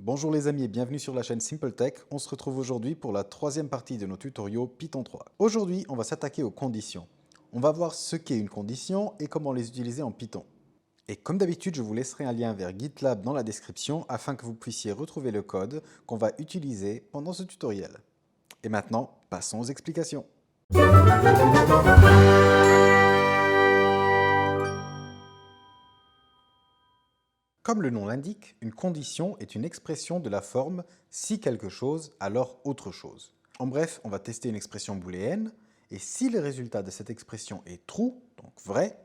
Bonjour les amis et bienvenue sur la chaîne SimpleTech. On se retrouve aujourd'hui pour la troisième partie de nos tutoriaux Python 3. Aujourd'hui, on va s'attaquer aux conditions. On va voir ce qu'est une condition et comment les utiliser en Python. Et comme d'habitude, je vous laisserai un lien vers GitLab dans la description afin que vous puissiez retrouver le code qu'on va utiliser pendant ce tutoriel. Et maintenant, passons aux explications. Comme le nom l'indique, une condition est une expression de la forme « si quelque chose, alors autre chose ». En bref, on va tester une expression booléenne, et si le résultat de cette expression est true, donc vrai,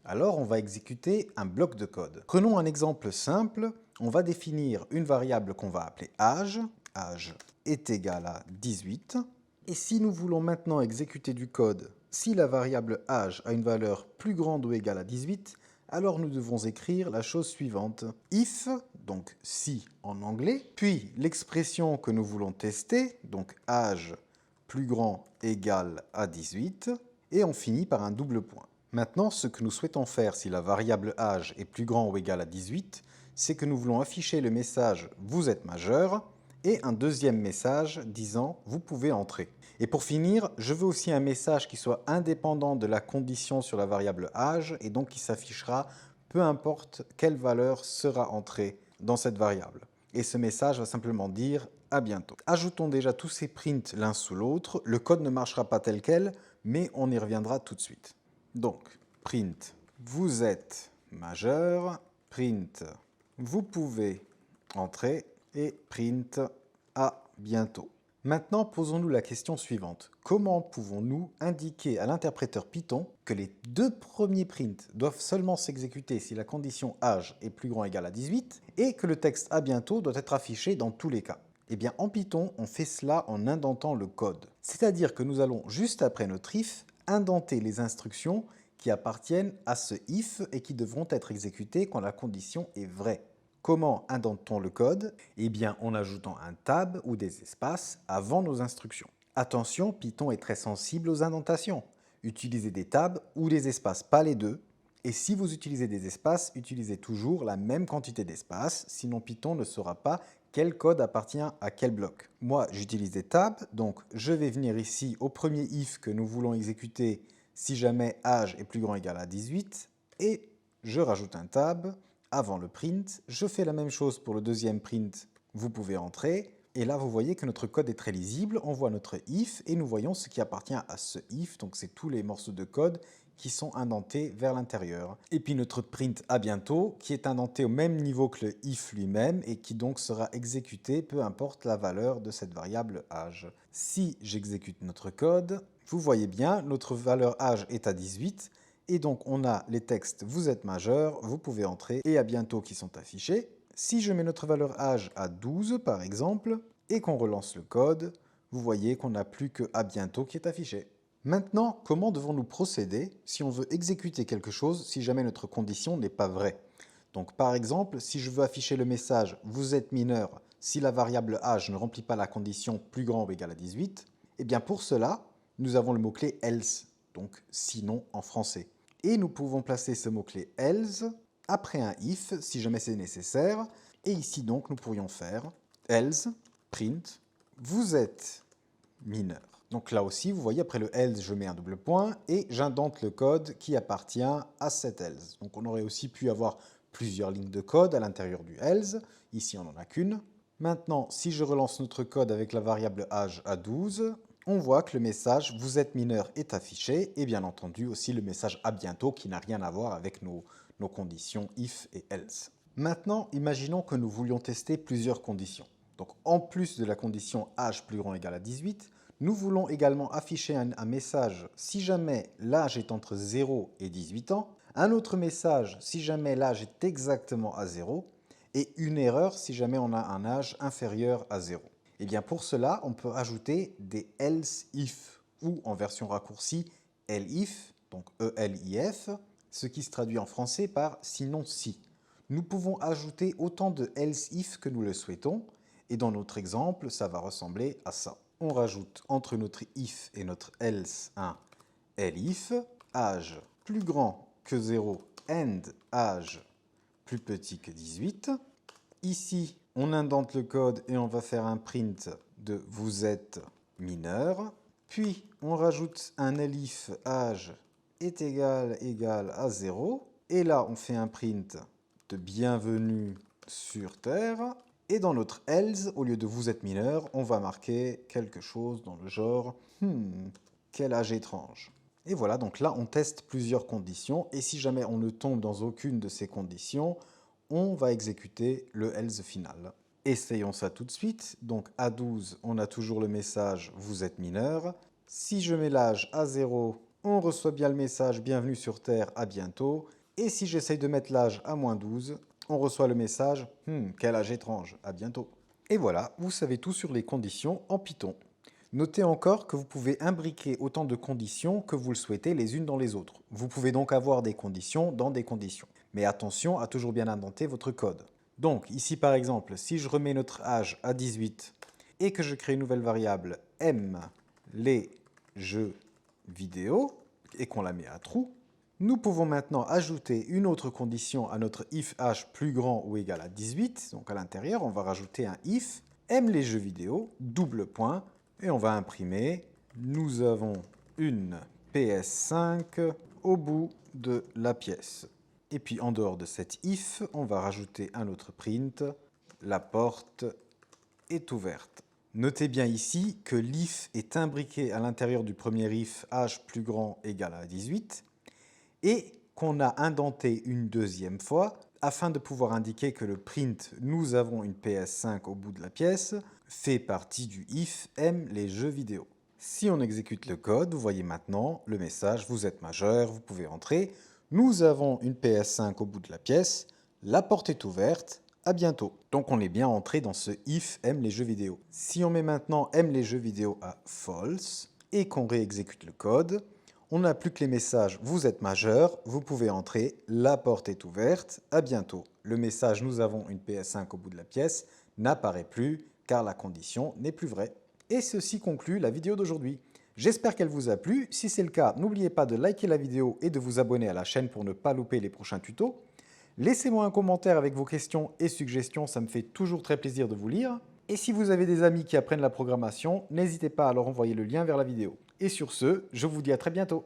alors on va exécuter un bloc de code. Prenons un exemple simple, on va définir une variable qu'on va appeler âge, âge est égal à 18, et si nous voulons maintenant exécuter du code, si la variable âge a une valeur plus grande ou égale à 18, alors nous devons écrire la chose suivante. If, donc si en anglais, puis l'expression que nous voulons tester, donc âge plus grand égal à 18, et on finit par un double point. Maintenant, ce que nous souhaitons faire si la variable âge est plus grand ou égal à 18, c'est que nous voulons afficher le message « Vous êtes majeur » et un deuxième message disant « Vous pouvez entrer ». Et pour finir, je veux aussi un message qui soit indépendant de la condition sur la variable âge et donc qui s'affichera peu importe quelle valeur sera entrée dans cette variable. Et ce message va simplement dire « à bientôt ». Ajoutons déjà tous ces prints l'un sous l'autre. Le code ne marchera pas tel quel, mais on y reviendra tout de suite. Donc, print « Vous êtes majeur », print « Vous pouvez entrer » et print « à bientôt ». Maintenant, posons-nous la question suivante. Comment pouvons-nous indiquer à l'interpréteur Python que les deux premiers prints doivent seulement s'exécuter si la condition âge est plus grand ou égal à 18 et que le texte à bientôt doit être affiché dans tous les cas? Eh bien, en Python, on fait cela en indentant le code. C'est-à-dire que nous allons, juste après notre if, indenter les instructions qui appartiennent à ce if et qui devront être exécutées quand la condition est vraie. Comment indente-t-on le code? Eh bien, en ajoutant un tab ou des espaces avant nos instructions. Attention, Python est très sensible aux indentations. Utilisez des tabs ou des espaces, pas les deux. Et si vous utilisez des espaces, utilisez toujours la même quantité d'espace, sinon Python ne saura pas quel code appartient à quel bloc. Moi, j'utilise des tabs, donc je vais venir ici au premier if que nous voulons exécuter si jamais âge est plus grand ou égal à 18, et je rajoute un tab avant le print. Je fais la même chose pour le deuxième print, vous pouvez entrer. Et là, vous voyez que notre code est très lisible. On voit notre if et nous voyons ce qui appartient à ce if. Donc, c'est tous les morceaux de code qui sont indentés vers l'intérieur. Et puis notre print à bientôt, qui est indenté au même niveau que le if lui-même et qui donc sera exécuté peu importe la valeur de cette variable âge. Si j'exécute notre code, vous voyez bien, notre valeur âge est à 18. Et donc, on a les textes « Vous êtes majeur »,« Vous pouvez entrer » et « À bientôt » qui sont affichés. Si je mets notre valeur âge à 12, par exemple, et qu'on relance le code, vous voyez qu'on n'a plus que « À bientôt » qui est affiché. Maintenant, comment devons-nous procéder si on veut exécuter quelque chose si jamais notre condition n'est pas vraie? Donc, par exemple, si je veux afficher le message « Vous êtes mineur » si la variable âge ne remplit pas la condition « plus grand ou égal à 18 », eh bien pour cela, nous avons le mot-clé « else », donc « sinon » en français. Et nous pouvons placer ce mot-clé « else » après un « if » si jamais c'est nécessaire. Et ici donc, nous pourrions faire « else print vous êtes mineur ». Donc là aussi, vous voyez, après le « else », je mets un double point et j'indente le code qui appartient à cet « else ». Donc on aurait aussi pu avoir plusieurs lignes de code à l'intérieur du « else ». Ici, on n'en a qu'une. Maintenant, si je relance notre code avec la variable âge à 12, on voit que le message « Vous êtes mineur » est affiché et bien entendu aussi le message « À bientôt » qui n'a rien à voir avec nos conditions « if » et « else ». Maintenant, imaginons que nous voulions tester plusieurs conditions. Donc en plus de la condition « âge plus grand égal à 18 », nous voulons également afficher un message si jamais l'âge est entre 0 et 18 ans, un autre message si jamais l'âge est exactement à 0, et une erreur si jamais on a un âge inférieur à 0. Et bien pour cela, on peut ajouter des else if, ou en version raccourcie, elif, donc ELIF, ce qui se traduit en français par sinon si. Nous pouvons ajouter autant de else if que nous le souhaitons, et dans notre exemple, ça va ressembler à ça. On rajoute entre notre if et notre else un elif, âge plus grand que 0 and âge plus petit que 18. Ici, On indente le code et on va faire un print de vous êtes mineur. Puis on rajoute un elif âge est égal à 0. Et là on fait un print de bienvenue sur Terre. Et dans notre else, au lieu de vous êtes mineur, on va marquer quelque chose dans le genre quel âge étrange. Et voilà, donc là on teste plusieurs conditions et si jamais on ne tombe dans aucune de ces conditions, on va exécuter le else final. Essayons ça tout de suite. Donc à 12, on a toujours le message vous êtes mineur. Si je mets l'âge à 0, on reçoit bien le message bienvenue sur Terre, à bientôt. Et si j'essaye de mettre l'âge à moins 12, on reçoit le message quel âge étrange, à bientôt. Et voilà, vous savez tout sur les conditions en Python. Notez encore que vous pouvez imbriquer autant de conditions que vous le souhaitez les unes dans les autres. Vous pouvez donc avoir des conditions dans des conditions. Mais attention à toujours bien indenter votre code. Donc ici par exemple, si je remets notre âge à 18 et que je crée une nouvelle variable m les jeux vidéo et qu'on la met à true, nous pouvons maintenant ajouter une autre condition à notre if âge plus grand ou égal à 18. Donc à l'intérieur, on va rajouter un if aime les jeux vidéo, double point, et on va imprimer nous avons une PS5 au bout de la pièce. Et puis en dehors de cet if, on va rajouter un autre print, la porte est ouverte. Notez bien ici que l'if est imbriqué à l'intérieur du premier if âge plus grand égal à 18 et qu'on a indenté une deuxième fois afin de pouvoir indiquer que le print « nous avons une PS5 au bout de la pièce » fait partie du if « aime les jeux vidéo ». Si on exécute le code, vous voyez maintenant le message « vous êtes majeur, vous pouvez entrer ». Nous avons une PS5 au bout de la pièce, la porte est ouverte, à bientôt. Donc on est bien entré dans ce if « aime les jeux vidéo ». Si on met maintenant « aime les jeux vidéo » à « false » et qu'on réexécute le code, on n'a plus que les messages « Vous êtes majeur, vous pouvez entrer, la porte est ouverte, à bientôt ». Le message « Nous avons une PS5 au bout de la pièce » n'apparaît plus car la condition n'est plus vraie. Et ceci conclut la vidéo d'aujourd'hui. J'espère qu'elle vous a plu. Si c'est le cas, n'oubliez pas de liker la vidéo et de vous abonner à la chaîne pour ne pas louper les prochains tutos. Laissez-moi un commentaire avec vos questions et suggestions, ça me fait toujours très plaisir de vous lire. Et si vous avez des amis qui apprennent la programmation, n'hésitez pas à leur envoyer le lien vers la vidéo. Et sur ce, je vous dis à très bientôt.